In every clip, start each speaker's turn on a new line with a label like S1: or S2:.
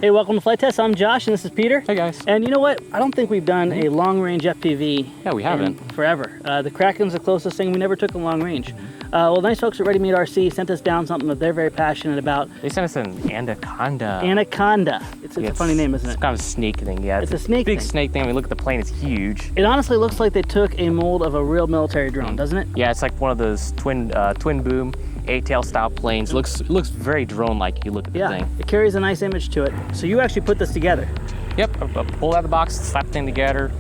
S1: Hey, welcome to Flight Test. I'm Josh and this is Peter.
S2: Hey guys.
S1: And you know what? I don't think we've done a long range FPV.
S2: Yeah, we haven't.
S1: Forever. The Kraken's the closest thing. We never took a long range. Well, nice folks at ReadyMadeRC sent us down something that they're very passionate about.
S2: They sent us an Anaconda.
S1: Anaconda. It's a funny name, isn't it?
S2: It's kind of a snake thing, yeah.
S1: It's a snake
S2: big
S1: thing.
S2: snake thing. I mean, look at the plane, it's huge.
S1: It honestly looks like they took a mold of a real military drone, doesn't it?
S2: Yeah, it's like one of those twin boom, 8-tail style planes. Looks very drone-like if you look at the thing.
S1: It carries a nice image to it. So you actually put this together.
S2: Yep, I pulled out of the box, slapped the thing together.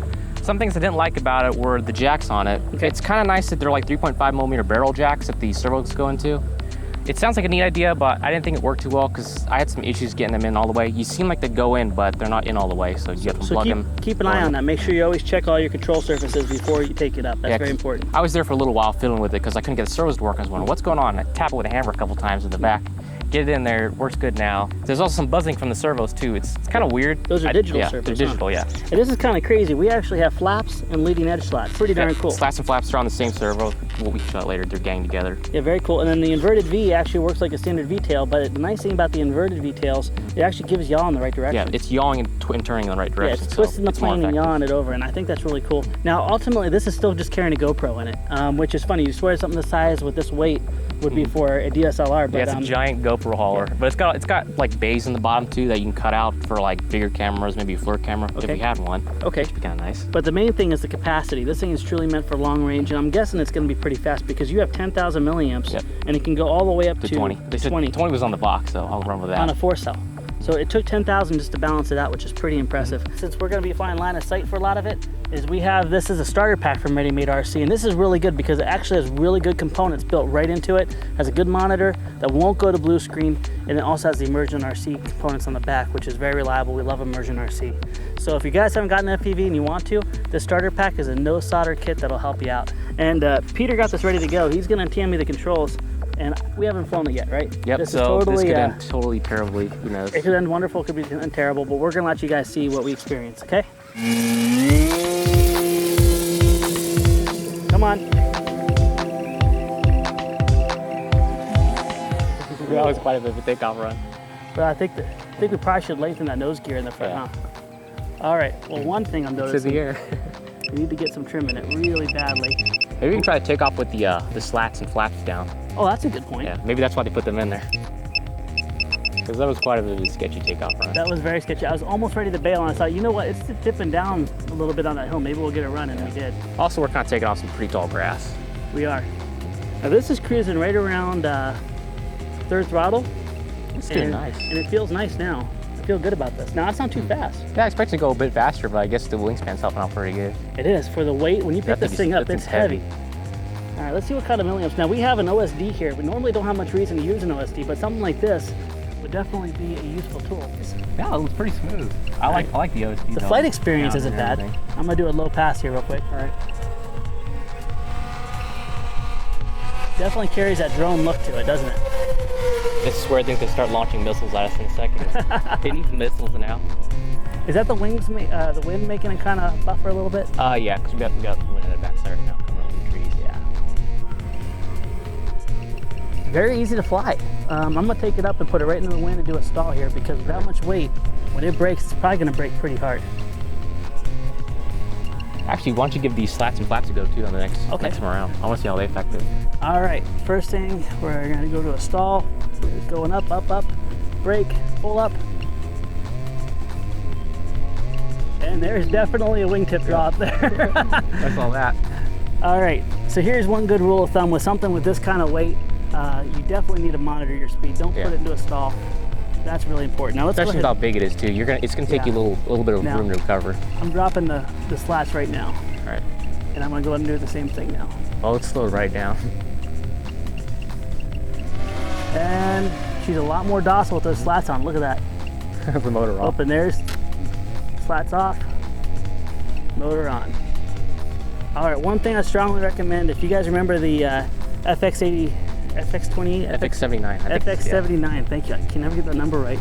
S2: Some things I didn't like about it were the jacks on it.
S1: Okay.
S2: It's kind of nice that they're like 3.5mm barrel jacks that the servos go into. It sounds like a neat idea, but I didn't think it worked too well because I had some issues getting them in all the way. You seem like they go in, but they're not in all the way, so you have to plug them.
S1: Keep an eye on that. Make sure you always check all your control surfaces before you take it up. That's very important.
S2: I was there for a little while fiddling with it because I couldn't get the servos to work. I was wondering, what's going on? I tap it with a hammer a couple times in the back. Get it in there, it works good now. There's also some buzzing from the servos too. It's kind of weird.
S1: Those are digital servos.
S2: They're digital, yeah.
S1: And this is kind of crazy. We actually have flaps and leading edge slats. Pretty darn cool.
S2: Slats and flaps are on the same servo. What we shot later, they're gang together.
S1: Yeah, very cool. And then the inverted V actually works like a standard V-tail, but the nice thing about the inverted V-tails, it actually gives yaw in the right direction.
S2: Yeah, it's yawing and turning in the right direction.
S1: Yeah, it's twisting the plane and yawing it over, and I think that's really cool. Now, ultimately, this is still just carrying a GoPro in it, which is funny. You swear something this size with this weight would be for a DSLR, but
S2: yeah, it's a giant GoPro hauler. Yeah. But it's got like bays in the bottom too that you can cut out for like bigger cameras, maybe a FLIR camera if you had one.
S1: Okay.
S2: Which would be kind of nice.
S1: But the main thing is the capacity. This thing is truly meant for long range, and I'm guessing it's going to be pretty fast because you have 10,000 milliamps, and it can go all the way up to
S2: 20. They said 20 was on the box, so I'll run with that.
S1: On a 4-cell. So it took 10,000 just to balance it out, which is pretty impressive. Since we're going to be flying line of sight for a lot of it, is we have this as a starter pack from ReadyMadeRC, and this is really good because it actually has really good components built right into it. Has a good monitor that won't go to blue screen, and it also has the Immersion RC components on the back, which is very reliable. We love Immersion RC. So if you guys haven't gotten an FPV and you want to, the starter pack is a no solder kit that'll help you out. And Peter got this ready to go. He's going to TM me the controls. And we haven't flown it yet, right?
S2: Yep, this could end totally terribly, who knows?
S1: It could end wonderful, it could be end terrible, but we're gonna let you guys see what we experience, okay? Come on.
S2: That was quite a bit of a takeoff run.
S1: But I think we probably should lengthen that nose gear in the front, huh? All right, well, one thing I'm noticing.
S2: To the air.
S1: We need to get some trim in it really badly.
S2: Maybe we can try to take off with the slats and flaps down.
S1: Oh, that's a good point.
S2: Yeah, maybe that's why they put them in there. Because that was quite a bit of a sketchy takeoff run.
S1: That was very sketchy. I was almost ready to bail, and I thought, you know what, it's dipping down a little bit on that hill. Maybe we'll get a run, and we did.
S2: Also, we're kind of taking off some pretty tall grass.
S1: We are. Now this is cruising right around third throttle.
S2: It's doing nice.
S1: And it feels nice now. I feel good about this. Now, that's not too fast.
S2: Yeah, I expect to go a bit faster, but I guess the wingspan's helping out pretty good.
S1: It is. For the weight, when you pick this thing up, it's heavy. All right, let's see what kind of milliamps. Now, we have an OSD here. We normally don't have much reason to use an OSD, but something like this would definitely be a useful tool.
S2: Yeah, it was pretty smooth. I like the OSD.
S1: The flight experience isn't bad. I'm going to do a low pass here real quick. All right. Definitely carries that drone look to it, doesn't it?
S2: This is where I think they start launching missiles at us in a second. It needs missiles now.
S1: Is that the wings, the wind making it kind of buffer a little bit?
S2: Yeah, because we got the wind in the backside right now coming over the trees. Yeah.
S1: Very easy to fly. I'm gonna take it up and put it right into the wind and do a stall here because with that much weight, when it breaks, it's probably gonna break pretty hard.
S2: Actually, why don't you give these slats and flaps a go too on the next time around? I want to see how they affect it.
S1: All right, first thing, we're gonna go to a stall. Going up, up, up, brake, pull up. And there's definitely a wingtip drop there.
S2: That's all that.
S1: All right, so here's one good rule of thumb with something with this kind of weight. You definitely need to monitor your speed. Don't put it into a stall. That's really important. Now let's
S2: especially with how big it is too. It's gonna take you a little bit of room to recover.
S1: I'm dropping the slats right now.
S2: All right. And
S1: I'm gonna go ahead and do the same thing now.
S2: Oh, let's slow it right down.
S1: And she's a lot more docile with those slats on. Look at that.
S2: The motor off.
S1: Open, there's slats off, motor on. All right, one thing I strongly recommend, if you guys remember the FX80, FX20,
S2: FX79.
S1: FX79, thank you. I can never get the number right.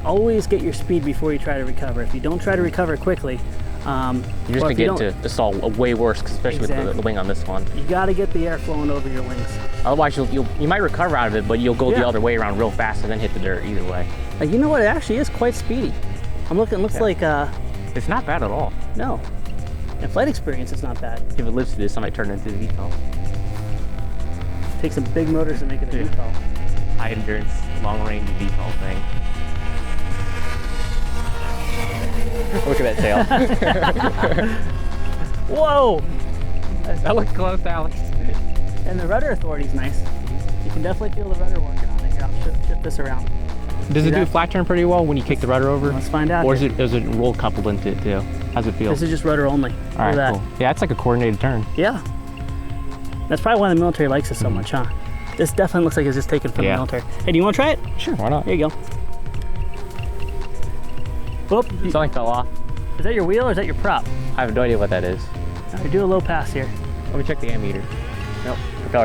S1: Always get your speed before you try to recover. If you don't try to recover quickly,
S2: you're just gonna get into the stall way worse, especially with the wing on this one.
S1: You got to get the air flowing over your wings.
S2: Otherwise, you might recover out of it, but you'll go the other way around real fast and then hit the dirt either way.
S1: You know what? It actually is quite speedy. I'm looking. Looks like.
S2: It's not bad at all.
S1: No. And flight experience is not bad.
S2: If it lives to this, I might turn it into a VTOL.
S1: Take some big motors and make it a VTOL.
S2: High endurance, long range VTOL thing. Look at that tail.
S1: Whoa!
S2: That looked close, Alex.
S1: And the rudder authority's nice. You can definitely feel the rudder working on it. Here, I'll shift this around.
S2: Does it do flat turn pretty well when you kick the rudder over?
S1: Let's find out.
S2: Or is it roll coupled into it too? How's it feel?
S1: This is just rudder only.
S2: All right, cool. Yeah, it's like a coordinated turn.
S1: Yeah. That's probably why the military likes it so much, huh? This definitely looks like it's just taken from the military. Hey, do you want to try it?
S2: Sure, why not?
S1: Here you go. Whoop.
S2: Something fell off.
S1: Is that your wheel or is that your prop?
S2: I have no idea what that is.
S1: All right, do a low pass here.
S2: Let me check the ammeter. Nope.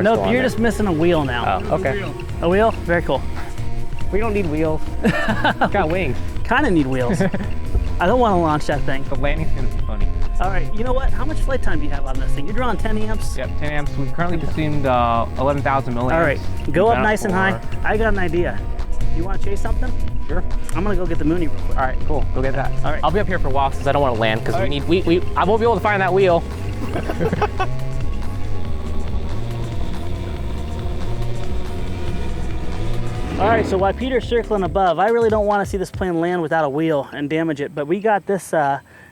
S1: Nope, you're just missing a wheel now.
S2: Oh, okay.
S1: A wheel? Very cool.
S2: We don't need wheels. It's got wings.
S1: Kind of need wheels. I don't want to launch that thing.
S2: The landing's going to be funny.
S1: All right, you know what? How much flight time do you have on this thing? You're drawing 10 amps?
S2: Yep, 10 amps. We've currently consumed 11,000 milliamps.
S1: All right, go up nice and high. I got an idea. You want to chase something?
S2: Sure.
S1: I'm going to go get the Mooney real quick.
S2: All right, cool. Go get that.
S1: All right.
S2: I'll be up here for a while since I don't want to land because I won't be able to find that wheel.
S1: All right, so while Peter's circling above, I really don't want to see this plane land without a wheel and damage it, but we got this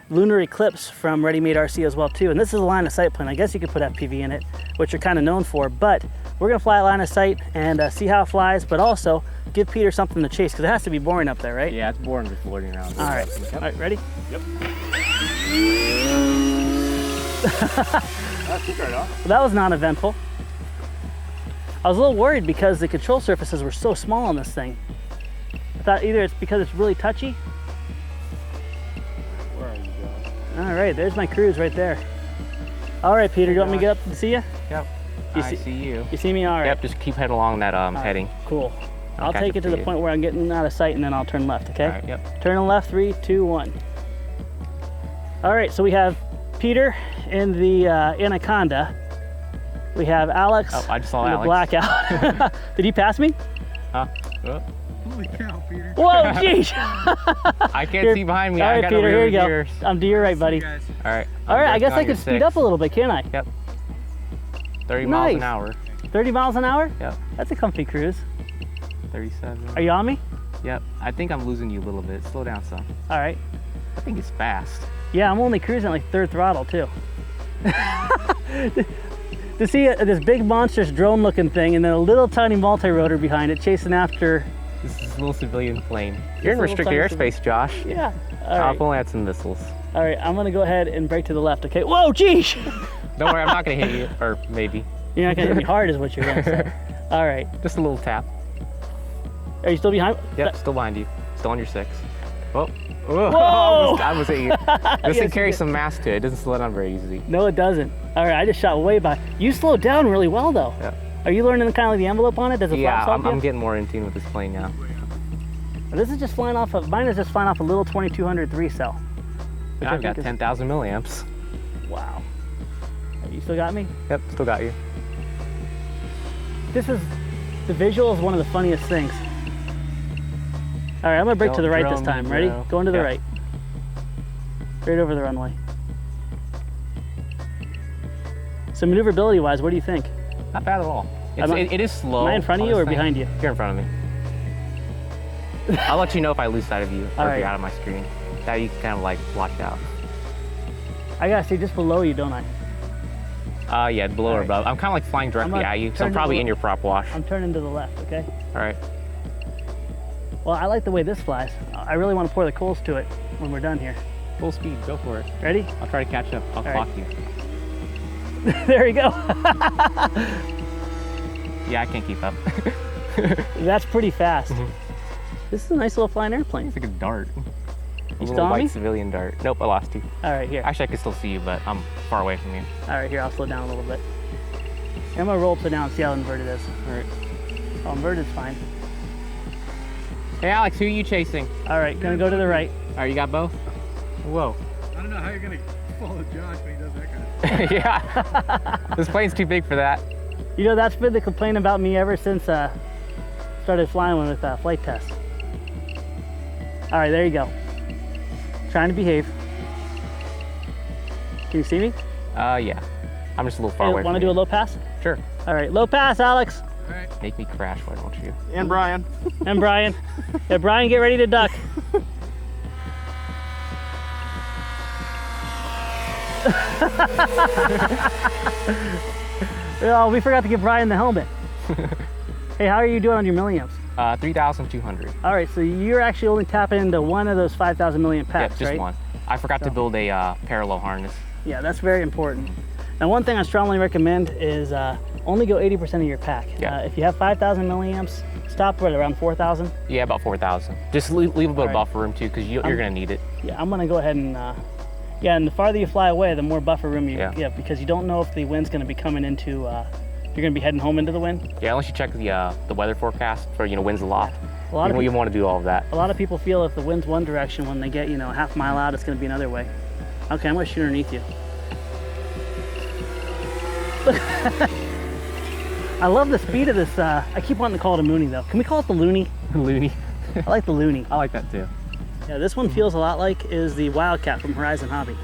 S1: Lunar Eclipse from ReadyMadeRC as well too, and this is a line of sight plane. I guess you could put FPV in it, which you're kind of known for, but we're gonna fly a line of sight and see how it flies, but also give Peter something to chase, because it has to be boring up there, right?
S2: Yeah, it's boring just floating around.
S1: All right, all right, ready?
S3: Yep. That's right off.
S1: Well, that was non-eventful. I was a little worried because the control surfaces were so small on this thing. I thought either it's because it's really touchy.
S3: Where are you going?
S1: All right, there's my cruise right there. All right, Peter, you want me to get up and see you?
S2: Yep. I see you.
S1: You see me? All right.
S2: Yep, just keep heading along that heading.
S1: Cool. I'll
S2: catch
S1: take
S2: up
S1: it to
S2: to
S1: the
S2: you.
S1: point where I'm getting out of sight, and then I'll turn left, okay?
S2: All right, yep.
S1: Turn left, 3, 2, 1. All right, so we have Peter in the Anaconda. We have Alex
S2: Oh, I just saw
S1: in the
S2: Alex.
S1: Blackout. Did he pass me?
S2: Huh? Oh.
S3: Holy cow, Peter.
S1: Whoa, jeez.
S2: I can't see behind me.
S1: All
S2: I
S1: right,
S2: got
S1: Peter,
S2: no
S1: here you go.
S2: mirrors.
S1: I'm to your right, buddy.
S3: Guys.
S2: All right.
S1: All right, I guess I
S2: on
S1: could
S2: your
S1: speed
S2: 6.
S1: up a little bit, can't I?
S2: Yep. 30 miles
S1: Nice.
S2: an hour.
S1: 30 miles an hour?
S2: Yep.
S1: That's a comfy cruise.
S2: 37.
S1: Are you on me?
S2: Yep. I think I'm losing you a little bit. Slow down some.
S1: All right.
S2: I think it's fast.
S1: Yeah, I'm only cruising like 3rd throttle too. To see this big monstrous drone looking thing and then a little tiny multi-rotor behind it chasing after.
S2: This is a little civilian plane. You're in
S1: a little
S2: restricted
S1: tiny
S2: airspace, Josh.
S1: Yeah. All
S2: I'll
S1: right.
S2: only had some missiles.
S1: All right, I'm gonna go ahead and brake to the left, okay? Whoa, geez!
S2: Don't worry, I'm not gonna hit you, or maybe.
S1: You're not gonna hit me hard is what you're gonna say. All right.
S2: Just a little tap.
S1: Are you still behind?
S2: Yep, still behind you. Still on your 6. Oh.
S1: Whoa!
S2: I was at you. This
S1: Yes,
S2: thing
S1: you
S2: carries
S1: did.
S2: some mass to it. It doesn't slow down very easily.
S1: No, it doesn't. All right, I just shot way by. You slowed down really well though.
S2: Yeah.
S1: Are you learning kind of like the envelope on it? Does it
S2: Yeah,
S1: flop
S2: I'm getting more in tune with this plane now.
S1: This is just flying off of, mine is just flying off a little 2200 3-cell.
S2: And I've got 10,000 milliamps.
S1: Wow. You still got me?
S2: Yep, still got you.
S1: This is, the visual is one of the funniest things. All right, I'm gonna brake to the right this time. Ready? Going to the right. Right over the runway. So maneuverability wise, what do you think?
S2: Not bad at all. It is slow.
S1: Am I in front of you or behind you?
S2: You're in front of me. I'll let you know if I lose sight of you
S1: All
S2: or
S1: right.
S2: if you're out of my screen. That you can kind of like watch out.
S1: I gotta stay just below you, don't I?
S2: Yeah, below
S1: All
S2: or
S1: right.
S2: above. I'm kind of like flying directly
S1: gonna
S2: at you, so
S1: turn
S2: I'm
S1: to
S2: probably
S1: the-
S2: in your prop wash.
S1: I'm turning to the left, okay?
S2: All right.
S1: Well, I like the way this flies. I really want to pour the coals to it when we're done here.
S2: Full speed, go for it.
S1: Ready?
S2: I'll try to catch up. I'll
S1: All
S2: clock
S1: right.
S2: you.
S1: There you go.
S2: Yeah, I can't keep up.
S1: That's pretty fast.
S2: Mhm.
S1: This is a nice little flying airplane.
S2: It's like a dart. A
S1: still
S2: little
S1: on
S2: white
S1: me?
S2: civilian dart. Nope, I lost you.
S1: All right, here.
S2: Actually, I can still see you, but I'm far away from you.
S1: All right, here, I'll slow down a little bit. I'm gonna roll upside down and see how inverted it is.
S2: All right.
S1: Oh, inverted's fine.
S2: Hey, Alex, who are you chasing?
S1: All right, gonna go to the right.
S2: All right, you got both? Whoa.
S3: I don't know how you're gonna follow Josh when he does that kind of
S2: Yeah. This plane's too big for that.
S1: You know, that's been the complaint about me ever since started flying with Flight Test. All right, there you go. Trying to behave. Can you see me?
S2: Yeah. I'm just a little far away from you.
S1: Want to do a low pass?
S2: Sure.
S1: All right, low pass, Alex.
S3: All right.
S2: Make me crash, why don't you?
S3: And Brian.
S1: And Brian. Yeah, Brian, get ready to duck. Oh, we forgot to give Brian the helmet. Hey, how are you doing on your milliamps?
S2: 3,200.
S1: All right, so you're actually only tapping into one of those 5,000 milliamp packs,
S2: Yep, just
S1: right?
S2: one. I forgot to build a parallel harness.
S1: Yeah, that's very important. Now, one thing I strongly recommend is only go 80% of your pack.
S2: Yeah.
S1: If you have 5,000 milliamps, stop at around 4,000.
S2: Yeah, about 4,000. Just leave a bit of
S1: Right.
S2: buffer room too, because you're gonna need it.
S1: Yeah, I'm gonna go ahead and, yeah, and the farther you fly away, the more buffer room you get, because you don't know if the wind's gonna be coming into, you're gonna be heading home into the wind.
S2: Yeah, unless you check the weather forecast for, winds aloft.
S1: A lot of
S2: You
S1: people,
S2: want to do all of that.
S1: a lot of people feel if the wind's one direction, when they get, a half mile out, it's gonna be another way. Okay, I'm gonna shoot underneath you. I love the speed of this. I keep wanting to call it a Mooney though. Can we call it the Looney?
S2: Looney.
S1: I like the Looney.
S2: I like that too.
S1: Yeah, this one feels a lot like is the Wildcat from Horizon Hobby.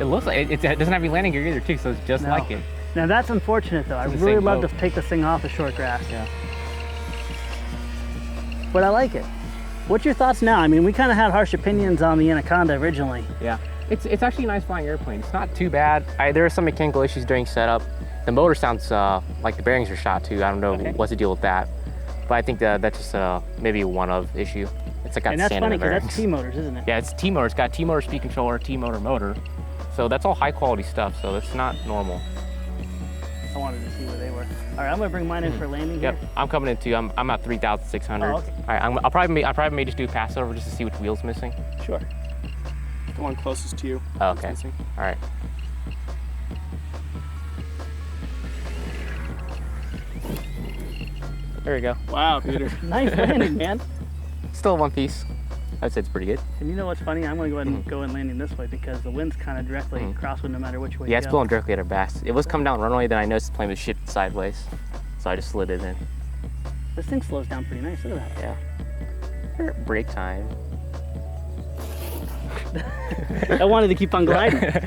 S2: It looks like it doesn't have any landing gear either too, so it's just
S1: No.
S2: like it.
S1: Now that's unfortunate though. I
S2: It's in the
S1: really
S2: same
S1: love
S2: boat.
S1: to take this thing off of short grass.
S2: Yeah.
S1: But I like it. What's your thoughts now? I mean, we kind of had harsh opinions on the Anaconda originally.
S2: Yeah. It's actually a nice flying airplane. It's not too bad. There are some mechanical issues during setup. The motor sounds like the bearings are shot too. I don't know what's the deal with that. But I think that's just maybe a one-of issue. It's like got
S1: And that's
S2: sand in
S1: funny
S2: the
S1: because
S2: bearings.
S1: that's T-motors, isn't it?
S2: Yeah, it's T-motor. It's got T-motor speed controller, T-motor motor. So that's all high quality stuff, so it's not normal.
S1: I wanted to see where they were. All right, I'm gonna bring mine in for landing
S2: Yep,
S1: here.
S2: I'm coming in too. I'm at 3,600.
S1: Oh, okay.
S2: All right, I probably may just do a pass over just to see which wheel's missing.
S1: Sure.
S3: The one closest to you.
S2: Oh, okay. All right. There we go.
S3: Wow, Peter.
S1: Nice landing, man.
S2: Still one piece. I'd say it's pretty good.
S1: And you know what's funny? I'm gonna go ahead and go and landing this way because the wind's kind of directly crosswind no matter which way
S2: Yeah,
S1: you
S2: it's
S1: go.
S2: blowing directly at our backs. It was coming down runway, then I noticed the plane was shifted sideways. So I just slid it in.
S1: This thing slows down pretty nice. Look at that.
S2: Yeah. Break time.
S1: I wanted to keep on gliding.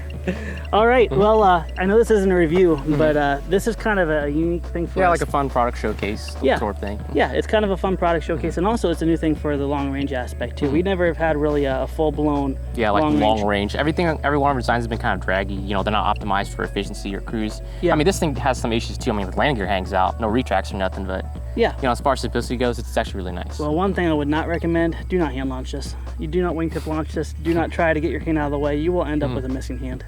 S1: All right, well, I know this isn't a review, but this is kind of a unique thing for us.
S2: Yeah, like a fun product showcase sort of thing.
S1: Yeah, it's kind of a fun product showcase, and also it's a new thing for the long range aspect too. We never have had really a full-blown
S2: long range. Every one of our designs has been kind of draggy. They're not optimized for efficiency or cruise.
S1: Yeah.
S2: I mean, this thing has some issues too. I mean, the landing gear hangs out, no retracts or nothing, but
S1: yeah.
S2: as far as simplicity goes, it's actually really nice.
S1: Well, one thing I would not recommend: do not hand launch this. You do not wingtip launch this. Do not try to get your hand out of the way. You will end up with a missing hand.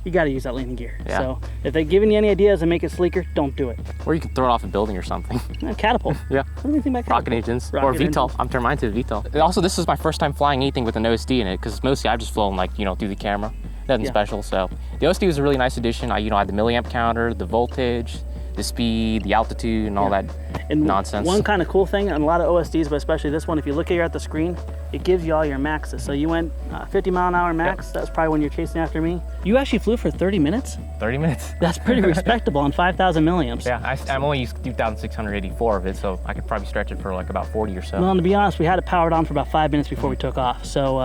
S1: You got to use that landing gear.
S2: Yeah.
S1: So if they're giving you any ideas to make it sleeker, don't do it.
S2: Or you can throw it off a building or something.
S1: Catapult.
S2: Yeah.
S1: What do you think about
S2: Rocket
S1: catapult?
S2: engines or
S1: Rocket
S2: VTOL.
S1: engines.
S2: I'm turning mine to the VTOL. And also, this is my first time flying anything with an OSD in it because mostly I've just flown through the camera. Nothing special. So the OSD was a really nice addition. I had the milliamp counter, the voltage, the speed, the altitude, and all that
S1: And
S2: nonsense.
S1: one kind of cool thing on a lot of OSDs, but especially this one, if you look here at the screen, it gives you all your maxes. So you went 50 mile an hour max. That's probably when you're chasing after me. You actually flew for 30 minutes?
S2: 30 minutes.
S1: That's pretty respectable on 5,000 milliamps.
S2: Yeah, I'm only used 2,684 of it, so I could probably stretch it for like about 40 or so.
S1: Well, and to be honest, we had it powered on for about 5 minutes before we took off. So,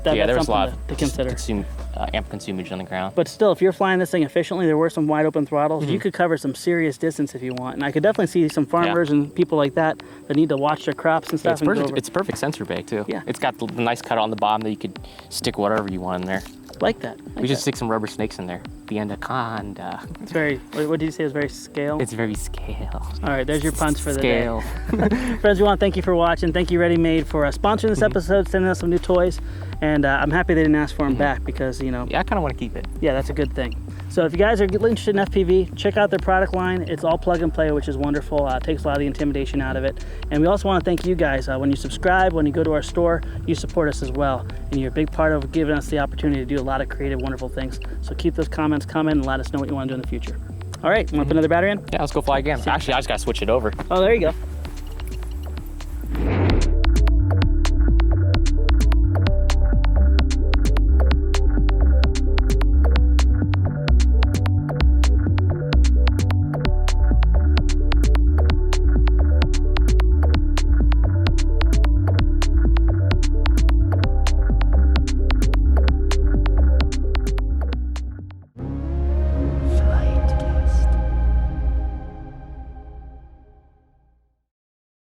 S1: that's
S2: there was a lot
S1: something to consider.
S2: amp consumage on the ground.
S1: But still, if you're flying this thing efficiently, there were some wide open throttles. You could cover some serious distance if you want. And I could definitely see some farmers and people like that need to watch their crops and stuff.
S2: It's a perfect sensor bay too.
S1: Yeah.
S2: It's got the nice cut on the bottom that you could stick whatever you want in there.
S1: Like that.
S2: We should stick some rubber snakes in there. The Anaconda.
S1: It's very, what did you say? It was very scale?
S2: It's very scale.
S1: All right, there's your puns for the
S2: Scale.
S1: day. Friends, we want to thank you for watching. Thank you, ReadyMade, for sponsoring this episode, sending us some new toys. And I'm happy they didn't ask for them back because,
S2: Yeah, I kind of want to keep it.
S1: yeah, that's a good thing. So if you guys are interested in FPV, check out their product line. It's all plug and play, which is wonderful. Takes a lot of the intimidation out of it. And we also want to thank you guys. When you subscribe, when you go to our store, you support us as well. And you're a big part of giving us the opportunity to do a lot of creative, wonderful things. So keep those comments coming and let us know what you want to do in the future. All right, want to put another battery in?
S2: Yeah, let's go fly again. Actually, I just got to switch it over.
S1: Oh, there you go.